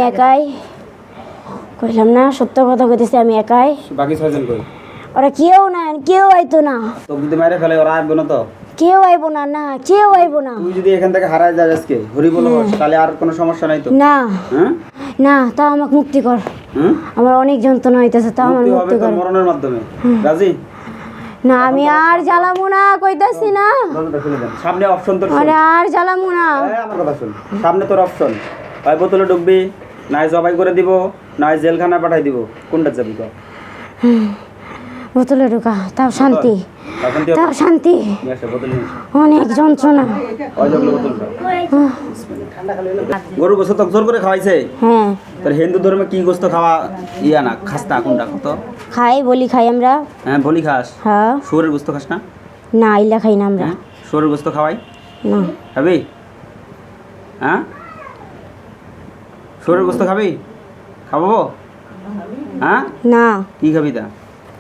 একাই কইলাম না, সত্য কথা কইতেছি, আমি একাই। বাকি ছয়জন কই? ওরা কেউ না, কেউ আইতো না। তো যদি মেরে ফেলে ওরা আসবে না তো? কেউ আইবো না, না কেউ আইবো না। তুই যদি এখান থেকে হারায় যাস আজকে হরি বলো তাহলে আর কোনো সমস্যা নাই তো? না হ্যাঁ না, তাও আমাকে মুক্তি কর। হুম, আমার অনেক যন্ত্রণা হইতেছে, তাও আমার মুক্তি হবে মুক্তি তোর কর। মরণের মাধ্যমে। রাজি? না আমি আর জ্বালাবো না, কইতাছি না। দরজাটা খুলে দেন। সামনে অপশন তোর শোন। আরে আর জ্বালাবো না। এই আমার কথা শুন। সামনে তোর অপশন। হয় বোতলে ঢুকবি, নাই জবাই করে দিব, নাই জেলখানায় পাঠাই দিব। কোনটা যাবি কর? বোতলে ঢুকা, তাও শান্তি, তখন তুই তাও শান্তি। নিয়ে আসো বোতল নিয়ে আসো। অনেক যন্ত্রণা। ওই দেখলো বোতলটা। গরু গোস্ত তো জোর করে খাওয়াইছে। হ্যাঁ তোর হিন্দু ধর্মে কি গোস্ত খাওয়া ইয়া না খাস না কোনটা কত? খাই, বলি খাই আমরা। হ্যাঁ বলি খাস। হ্যাঁ শুয়োরের গোস্ত খাস না? না, ইলা খাই না আমরা। হ্যাঁ শুয়োরের গোস্ত খাওয়াই না খাবি? হ্যাঁ শুয়োরের গোস্ত খাবি? খাবো? হ্যাঁ না কি খাবি তা?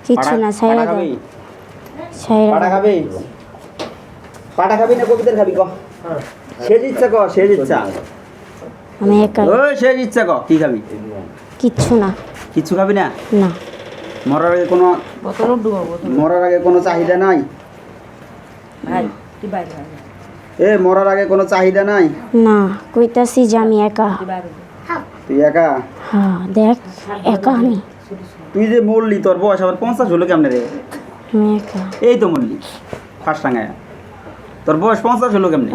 কিচ্ছু না, ছাইরা পাটা দাও, খাবি? ছাইরা পাটা দাও। খাবি? পাটা খাবি না কবিতার খাবি ক? শেষ ইচ্ছা ক, শেষ ইচ্ছা। আমি একাই, ওই শেষ ইচ্ছা ক, কি খাবি? কিচ্ছু না। কিচ্ছু খাবি না? না মরার আগে কোনো মরার আগে কোনো চাহিদা নাই? এ মরার আগে কোনো চাহিদা নাই? না, কইতাছি যে আমি একা। তুই একা? হ্যাঁ দেখ, একা আমি, তুই যে মরলি তোর বয়স আবার 50 হলো কেমনে রে? আমি একা। এই তো মরলি ফার্স্ট টাঙ্গায়, তোর বয়স 50 হলো কেমনে?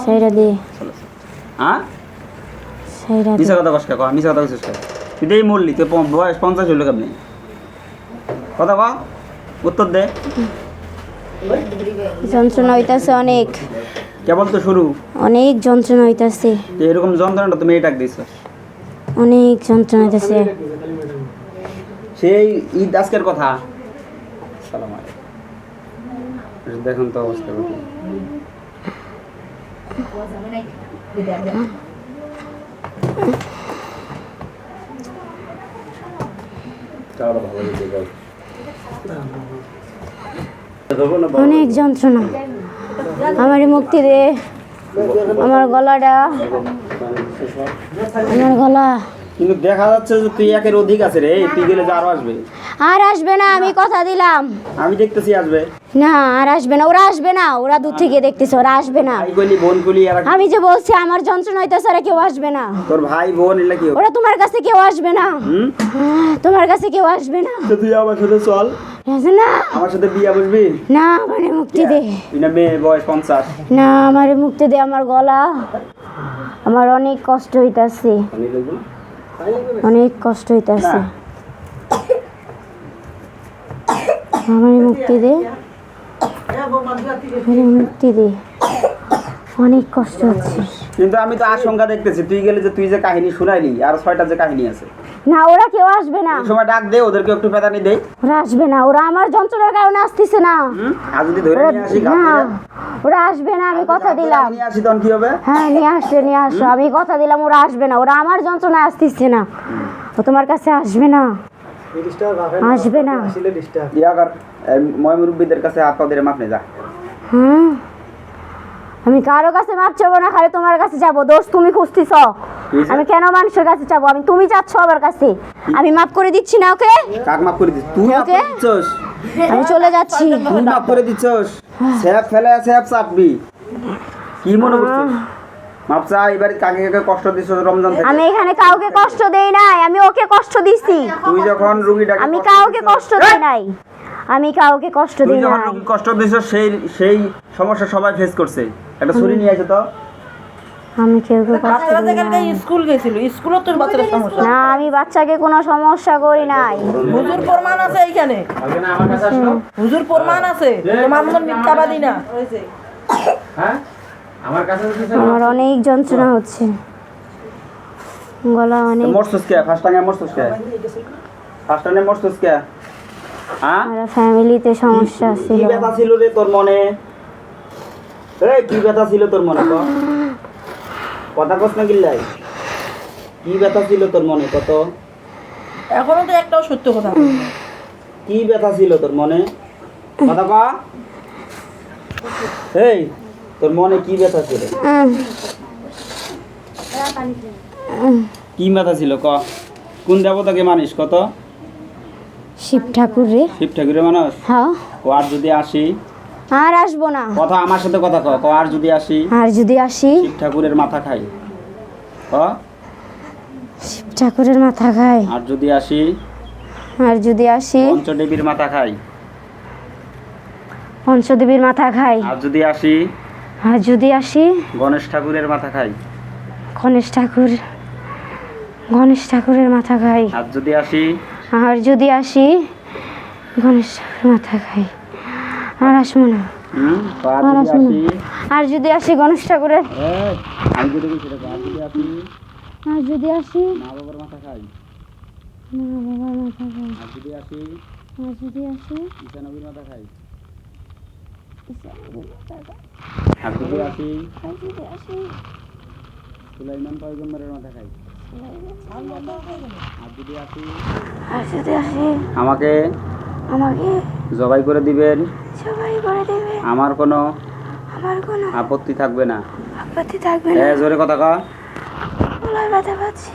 ছাইরা দে, হ্যাঁ ছাইরা দে। মিশা কথা কষ্ট ক, মিশা কথা কইছিস ক? তুই এই মরলি তুই বয়স 50 হলো কেমনে? কথা ক, উত্তর দে। যন্ত্রণা হইতাছে অনেক, কেবল তো শুরু। অনেক যন্ত্রণা হইতাছে, তো এরকম যন্ত্রণাটা তুমি এটাক দিছ। অনেক যন্ত্রণা হইতাছে। সেই ঈদ আজকের কথা। সালাম আলাইকুম। দেখুন তো অবস্থা কঠিন। অনেক যন্ত্রণা, আমারই মুক্তি দে। আমার গলাটা, আমার গলা কিন্তু দেখা যাচ্ছে যে তুই একের অধিক আছে রে, তুই গেলে যে আরো আসবে। আর আসবে না, আমি কথা দিলাম। আমি দেখতেছি আসবে। না আর আসবে না, ওরা আসবে না, ওরা দূর থেকে দেখতেছে, ওরা আসবে না। ভাই বলি বোন বলি আর আমি যে বলছি আমার যন্ত্রণা হইতেছে, ওরা কেউ আসবে না। তোর ভাই বোন এলা কি? ওরা তোমার কাছে কেউ আসবে না, তোমার কাছে কেউ আসবে না। তো তুই আমার সাথে চল, না আমার সাথে বিয়া বসবি। না, আমারে মুক্তি দে। তুই না মেয়ে বয়স 50। না আমারে মুক্তি দে, আমার গলা, আমার অনেক কষ্ট হইতাছে, অনেক কষ্ট হইতাছে। আমারে মুক্তি দে, আমারে মুক্তি দে, অনেক কষ্ট হচ্ছে। কিন্তু আমি তো আশঙ্কা দেখতেছি তুই গেলে যে তুই যে কাহিনী শুনাইলি আর 6টা যে কাহিনী আছে। না ওরা কেউ আসবে না, এই সময় ডাক দে ওদেরকে একটু পেদানি দে। ওরা আসবে না, ওরা আমার যন্ত্রণার কারণে আসতেছে না। আর যদি ধরে ওরা- নিয়ে আসি না ওরা আসবে না, আমি কথা দিলাম। নিয়ে আসি তখন কি হবে? হ্যাঁ নিয়ে আসো, নিয়ে আসো, আমি কথা দিলাম ওরা আসবে না, ওরা আমার যন্ত্রণায় আসতেছে না, ও তোমার কাছে আসবে না, আসবে না। ইয়া কর, ময় মুরব্বীদের কাছে হাত পা ধরে মাপ নে যা। হুম, আমি কারো কাছে মাপ চাবো না, খালি তোমার কাছে যাবো। দোষ তুমি খুঁজতেছ, আমি কেন মানুষের কাছে যাবো? আমি, তুমি যাচ্ছ আমার কাছে, আমি মাপ করে দিচ্ছি না ওকে। কাক মাপ করে দিস? তুই মাপ ওকে? করে দিছস? আমি চলে যাচ্ছি। তুই মাপ করে দিছস? স্যাপ ফেলে স্যাপ চাটবি কি মনে করছিস? মাপ চা, এবার কাকে কাকে কষ্ট দিছস রমজান থেকে? আমি এখানে কাউকে কষ্ট দেই নাই, আমি ওকে কষ্ট দিছি। তুই যখন রুগীটাকে আমি কষ্ট কাউকে দিছস- কষ্ট দেই নাই, আমি কাউকে কষ্ট তুই দিই যখন নাই। রুগীকে কষ্ট দিছস সেই সমস্যা সবাই ফেস করছে। একটা ছুরি নিয়ে আসো তো। আমি কেউকে কষ্ট দিই নাই। স্কুল গেছিল, স্কুলও তোর বাচ্চার সমস্যা। না আমি বাচ্চাকে কোনো সমস্যা করি নাই। হুজুর প্রমাণ আছে এইখানে, হুজুর প্রমাণ আছে, তোমার মতন মিথ্যাবাদী না। আমার অনেক যন্ত্রণা হচ্ছে, গলা অনেক। মরছস কে? ফার্স্ট টাইমে মরছস কে? ফার্স্ট টাইমে মরছস কে? হ্যাঁ? আমার ফ্যামিলিতে সমস্যা কি ছিল। ব্যথা ছিল রে তোর মনে? এই কি ব্যথা ছিল তোর মনে? কথা কস না গিল্লাই। কি ব্যথা ছিল তোর মনে কত? এখনো তো একটাও সত্য কথা বলি না। কি ব্যথা ছিল তোর মনে? কথা ক। এই তোর মনে কি ব্যথা ছিল? কি ব্যথা ছিল ক? কোন দেবতাকে মানিস কত? শিব ঠাকুর রে। শিব ঠাকুরের মানুষ? হ্যাঁ। ও আর যদি আসি? আর আসবো না। কথা আমার সাথে কথা ক। ক আর যদি আসি? আর যদি আসি? শিব ঠাকুরের মাথা খাই। ক শিব ঠাকুরের মাথা খাই। আর যদি আসি? আর যদি আসি? পঞ্চদেবীর মাথা খাই। পঞ্চদেবীর মাথা খাই। আর যদি আসি? আর যদি আসি? গণেশ ঠাকুরের মাথা খাই। গণেশ ঠাকুরের মাথা খাই। আর যদি আসি? আর যদি আসি? গণেশ ঠাকুরের মাথা খাই। আর আসবো না। ক আর আর যদি আসবো না। আসি? আর যদি আসি গণেশ ঠাকুরের? এই, আমি যদি বলছি রে, আর যদি আসি? আর যদি আসি? মা বাবার মাথা খাই। মা বাবার মাথা খাই। আর যদি আসি? আর যদি আসি? ঈশা নবীর মাথা খাই। আর যদি আসি? আর যদি আসি? সুলাইমান পয়গম্বরের মাথা খাই। আর যদি আসি? আর যদি আসি? আমাকে আমাকে জবাই করে দিবেন। সবাই করে দেবে। আমার কোনো আমার কোনো আপত্তি থাকবে না। আপত্তি থাকবে না। জোরে কথা কা। গলায় ব্যথা পাচ্ছি।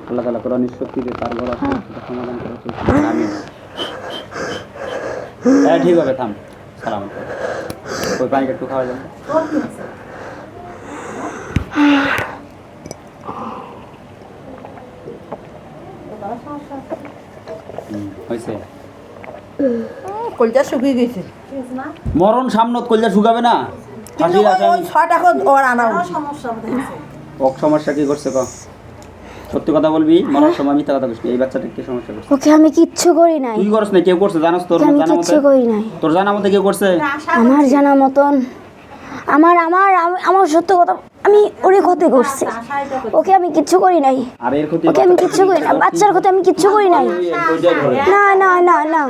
আল্লাহ তাআলা কোরআন শক্তিতে তার গলা সমাধান করেছে। আমিন। ঠিক হবে, থাম। সালাম। ওই পানিটা একটু খাওয়া যাবে? হয়েছে। কলজা শুকিয়ে গেছে। মরণ সামনত কইলা শুকাবে না? কিন্তু ফাঁসির ওই 6 টাকা ওর আনা উচিত। ওক সমস্যা কি করছে ক? সত্যি কথা বলবি, মরার সময় মিথ্যা কথা বলবি। এই বাচ্চাটা কি সমস্যা করছে? ওকে আমি কিচ্ছু করি নাই। তুই করছ না, কেউ করছে জানাস? তোর আমি জানা মতে? কিচ্ছু করি নাই। তোর জানা মতে কেউ করছে? আমার জানা মতন আমার সত্য কথা, আমি ওরে ক্ষতি করছি। ওকে আমি কিচ্ছু করি নাই। আর এর ক্ষতি ওকে আমি কিচ্ছু করি না। বাচ্চার ক্ষতি আমি কিচ্ছু করি নাই। না না না না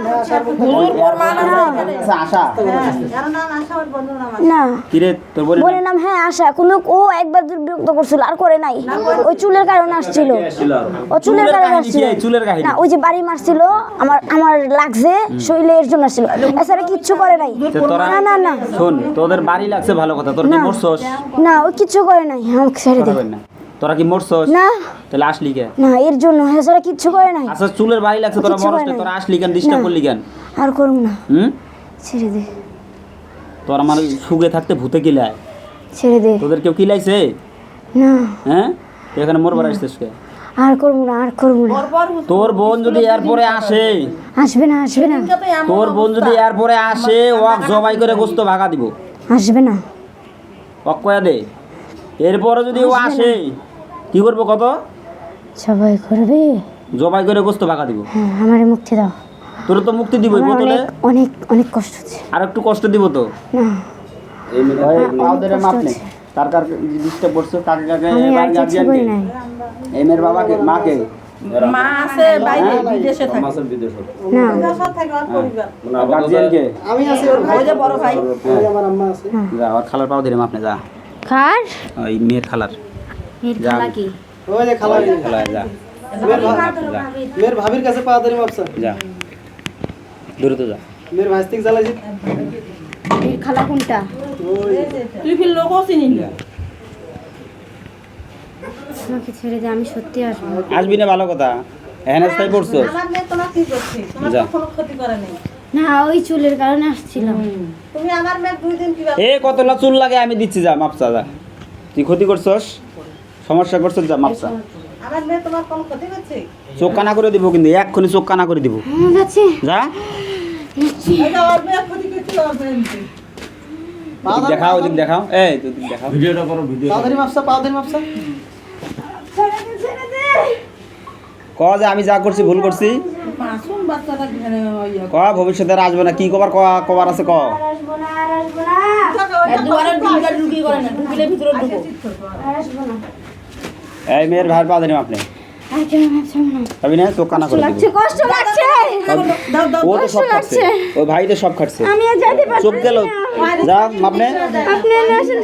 আশা না। কিরে তোর বলে বলে নাম হ্যাঁ আশা, কিন্তু ও একবার বিরক্ত করছিল, আর করে নাই। ওই চুলের কারণে আসছিল। ও চুলের কারণে আসছিল। চুলের কাহিনী? না, ওই যে বাড়ি মারছিল, আমার লাগছে শরীরে, এর জন্য আসছিল। এছাড়া কিচ্ছু করে নাই। না না না শোন, তোদের বাড়ি লাগছে ভালো কথা, তোর কি না। মরছস? না, ও কিচ্ছু করে নাই। আমাকে ছেড়ে দে। না তোরা কি মরছস? না তাহলে আসলি কেন? না, এর জন্য এছাড়া কিচ্ছু করে নাই। আচ্ছা চুলের বাড়ি লাগছে, তোরা কিচ্ছু মরছ করে না, নাই। তোরা আসলি কেন? ডিস্টার্ব না। করলি কেন? আর করুম না, হুম? ছেড়ে দে। তোর আমার সুখে থাকতে ভূতে কিলায়? ছেড়ে দে। তোদের কেউ কিলাইছে? না, হ্যাঁ, তুই এখানে মরবার আসছিস কে? আর করবো না, আর করবো না। তোর বোন যদি এরপরে আসে, আসবে না, আসবে না, তোর বোন যদি এরপরে আসে, ওয়াক জবাই করে গোস্ত ভাগা দিব। আসবে না। ওয়াক কয়া দে। এরপরে যদি ও আসে কি করবো কত? সবাই করবে। জবাই করে গোস্ত ভাগা দিব। হ্যাঁ, আমারে মুক্তি দাও। তোর তো মুক্তি দিবই আমার বোতলে। অনেক অনেক অনেক কষ্ট হচ্ছে। আর একটু কষ্ট দিব তো। না, পাও ধরে মাপ নেই। কার কার ডিস্টার্ব করছো? কাকে কাকে? আমি আর কিছু গার্জিয়ান করি কে? নাই। এই মেয়ের বাবাকে, মাকে? মা আছে বাইরে বিদেশে থাকে। না, গার্জিয়ান কে? ওই যে বড় ভাই। যা, ওর খালার পাও ধরে মাপ নে, যা। খার ওই মেয়ের খালার এর যা। খালা কি? ওই যে খালা খালা, যা যা মেয়ের ভাবির কাছে পা ধরে মাপছা যা, দূরে তো যা। মেয়ের ভাস্তিক জ্বালাইছি এর খালা কোনটা? তুই ফির লোকও চিনি না। আমাকে ছেড়ে দে, আমি সত্যি আসবো। আসবি না, ভালো কথা। এখানে স্থায়ী পড়ছো? আমার মেয়ে তোমার কি করছে? তোমার যা। তো কোনো ক্ষতি করে নাই। না, ওই চুলের কারণে আসছিলাম। তুমি আমার মেয়ে 2 দিন কিভাবে? এ কতলা চুল লাগে আমি দিচ্ছি, যা মাপসা, যা। তুই ক্ষতি করছস, সমস্যা করছস, যা মাপসা। আমার মেয়ে তোমার কোনো ক্ষতি করছে? চোখ কানা করে দিব, কিন্তু এক্ষুনি চোখ কানা করে দিব। যাচ্ছি। যা, এটা ওর মেয়ে ক্ষতি করছিল, ওর মেয়ে নিতে। ওদিক দেখাও, ওদিক দেখাও। এই তুই ওদিক দেখাও। পা ধরে মাপছা পা ধরে মাপছা ক যে আমি যা করছি ভুল করছি। মাসুম বাচ্চাটা ঘরে ইয়া। ক ভবিষ্যতে আর আসবে না। কি কবার কবার আছে ক? আসবো না, আর আসবো না, এই দুয়ারে ঢুকিয়ে ঢুকিয়ে করে না, ঢুকিলে ভিতরে ঢুকো। আর আসবো না। এই মেয়ের ভাইয়ের পা ধরে আপনি আর কেন আসবো না? ভাবি না, চোখ কানা করে দিব। লাগছে, কষ্ট লাগছে। দাও দাও। ও তো সব কষ্ট খাচ্ছে, লাগছে। ওই ভাই তো সব খাচ্ছে। আমি আর যাইতে পারছি চোখ গেল, না। যা মাপনে। আপনি এনে আসেন।